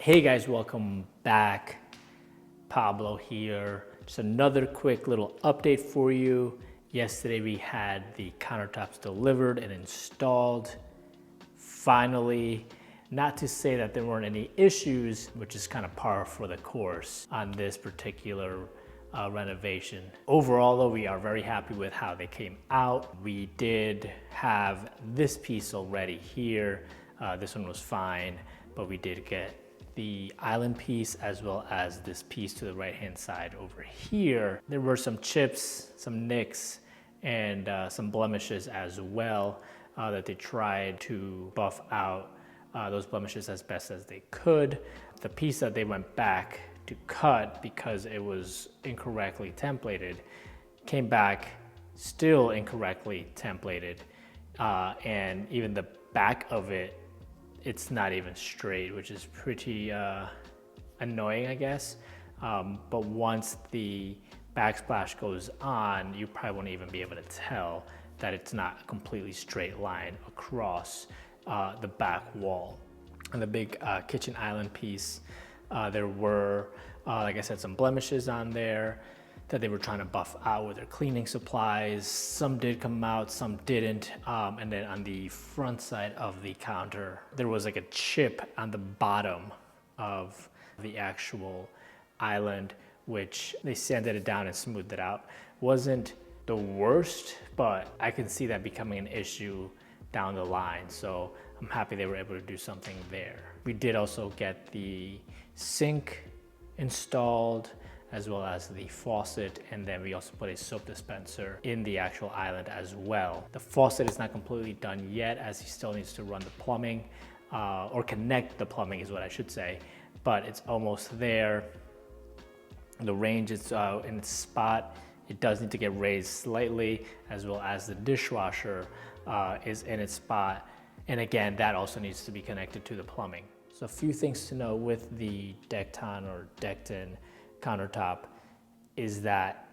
Hey guys, welcome back. Pablo here. Just another quick little update for you. Yesterday we had the countertops delivered and installed. Finally, not to say that there weren't any issues, which is kind of par for the course on this particular renovation. Overall though, we are very happy with how they came out. We did have this piece already here. This one was fine, but we did get the island piece as well as this piece to the right hand side over here. There were some chips, some nicks, and some blemishes as well that they tried to buff out those blemishes as best as they could. The piece that they went back to cut because it was incorrectly templated came back still incorrectly templated, and even the back of it's not even straight, which is pretty annoying, I guess. But once the backsplash goes on, you probably won't even be able to tell that it's not a completely straight line across the back wall. On the big kitchen island piece, there were, like I said, some blemishes on there that they were trying to buff out with their cleaning supplies. Some did come out, some didn't. And then on the front side of the counter, there was like a chip on the bottom of the actual island, which they sanded it down and smoothed it out. Wasn't the worst, but I can see that becoming an issue down the line. So I'm happy they were able to do something there. We did also get the sink installed, as well as the faucet, and then we also put a soap dispenser in the actual island as well. The faucet is not completely done yet, as he still needs to run the plumbing, or connect the plumbing is what I should say, but it's almost there. The range is in its spot. It does need to get raised slightly, as well as the dishwasher is in its spot. And again, that also needs to be connected to the plumbing. So a few things to know with the Dekton or Dekton countertop is that,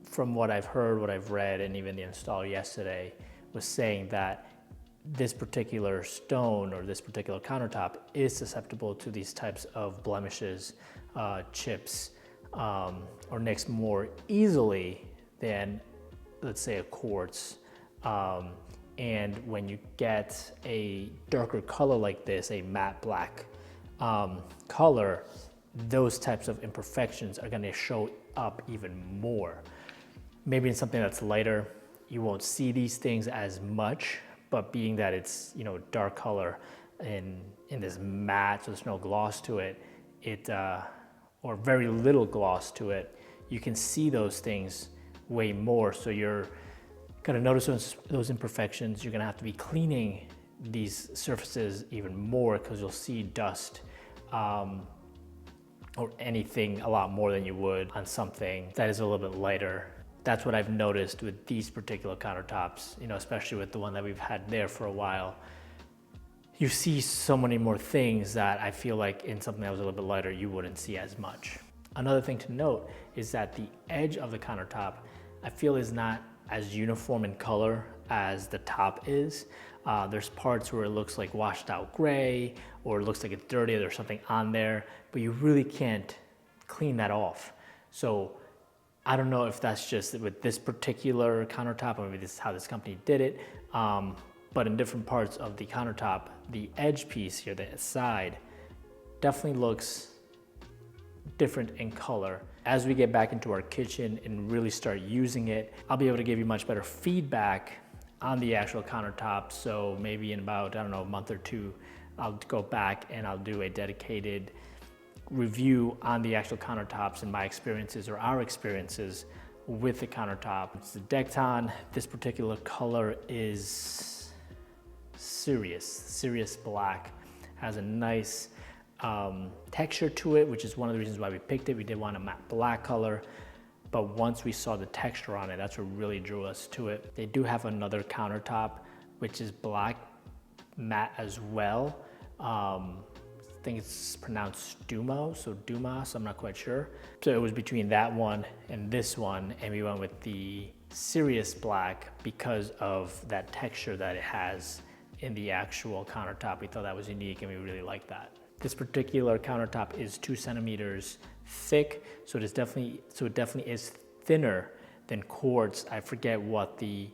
from what I've heard, what I've read, and even the installer yesterday was saying that this particular stone or this particular countertop is susceptible to these types of blemishes, chips, or nicks more easily than, let's say, a quartz. And when you get a darker color like this, a matte black color, those types of imperfections are going to show up even more. Maybe in something that's lighter, you won't see these things as much, but being that it's, dark color in this matte, so there's no gloss to it, or very little gloss to it, you can see those things way more. So you're gonna notice those imperfections. You're gonna have to be cleaning these surfaces even more because you'll see dust, or anything a lot more than you would on something that is a little bit lighter. That's what I've noticed with these particular countertops, especially with the one that we've had there for a while. You see so many more things that I feel like in something that was a little bit lighter, you wouldn't see as much. Another thing to note is that the edge of the countertop, I feel, is not as uniform in color as the top is. There's parts where it looks like washed out gray, or it looks like it's dirty, there's something on there, but you really can't clean that off. So I don't know if that's just with this particular countertop, or maybe this is how this company did it, but in different parts of the countertop, the edge piece here, the side, definitely looks different in color. As we get back into our kitchen and really start using it, I'll be able to give you much better feedback on the actual countertop. So maybe in about, a month or two, I'll go back and I'll do a dedicated review on the actual countertops and my experiences, or our experiences with the countertop. It's the Dekton. This particular color is Sirius black. Has a nice texture to it, which is one of the reasons why we picked it. We did want a matte black color, but once we saw the texture on it, that's what really drew us to it. They do have another countertop, which is black matte as well. I think it's pronounced Dumas, I'm not quite sure. So it was between that one and this one, and we went with the Sirius black because of that texture that it has in the actual countertop. We thought that was unique and we really liked that. This particular countertop is 2 centimeters thick, so it definitely is thinner than quartz. I forget what the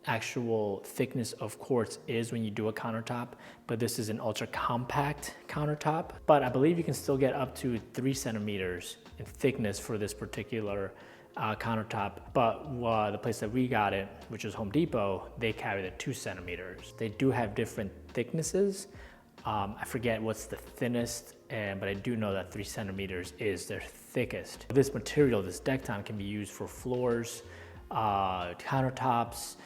actual thickness of quartz is when you do a countertop, but this is an ultra compact countertop. But I believe you can still get up to 3 centimeters in thickness for this particular countertop. But the place that we got it, which is Home Depot, they carry the 2 centimeters. They do have different thicknesses. I forget what's the thinnest, but I do know that 3 centimeters is their thickest. This material, this Dekton, can be used for floors, countertops,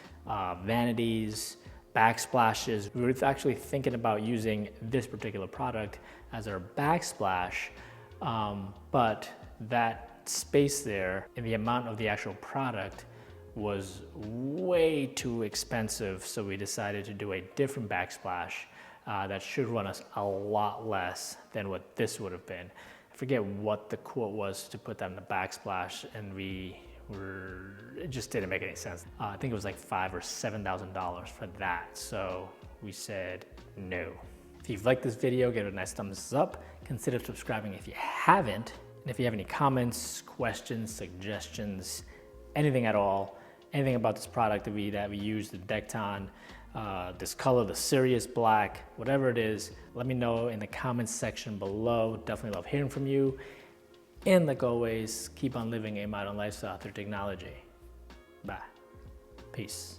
vanities, backsplashes. We were actually thinking about using this particular product as our backsplash, but that space there and the amount of the actual product was way too expensive, so we decided to do a different backsplash that should run us a lot less than what this would have been. I forget what the quote was to put that in the backsplash, and it just didn't make any sense. I think it was like $5,000 or $7,000 for that, so we said no. If you've liked this video, give it a nice thumbs up. Consider subscribing if you haven't. And if you have any comments, questions, suggestions, anything at all, anything about this product that we use, the Dekton, this color, the Sirius black, whatever it is, let me know in the comments section below. Definitely love hearing from you. And like always, keep on living a modern lifestyle through technology. Bye. Peace.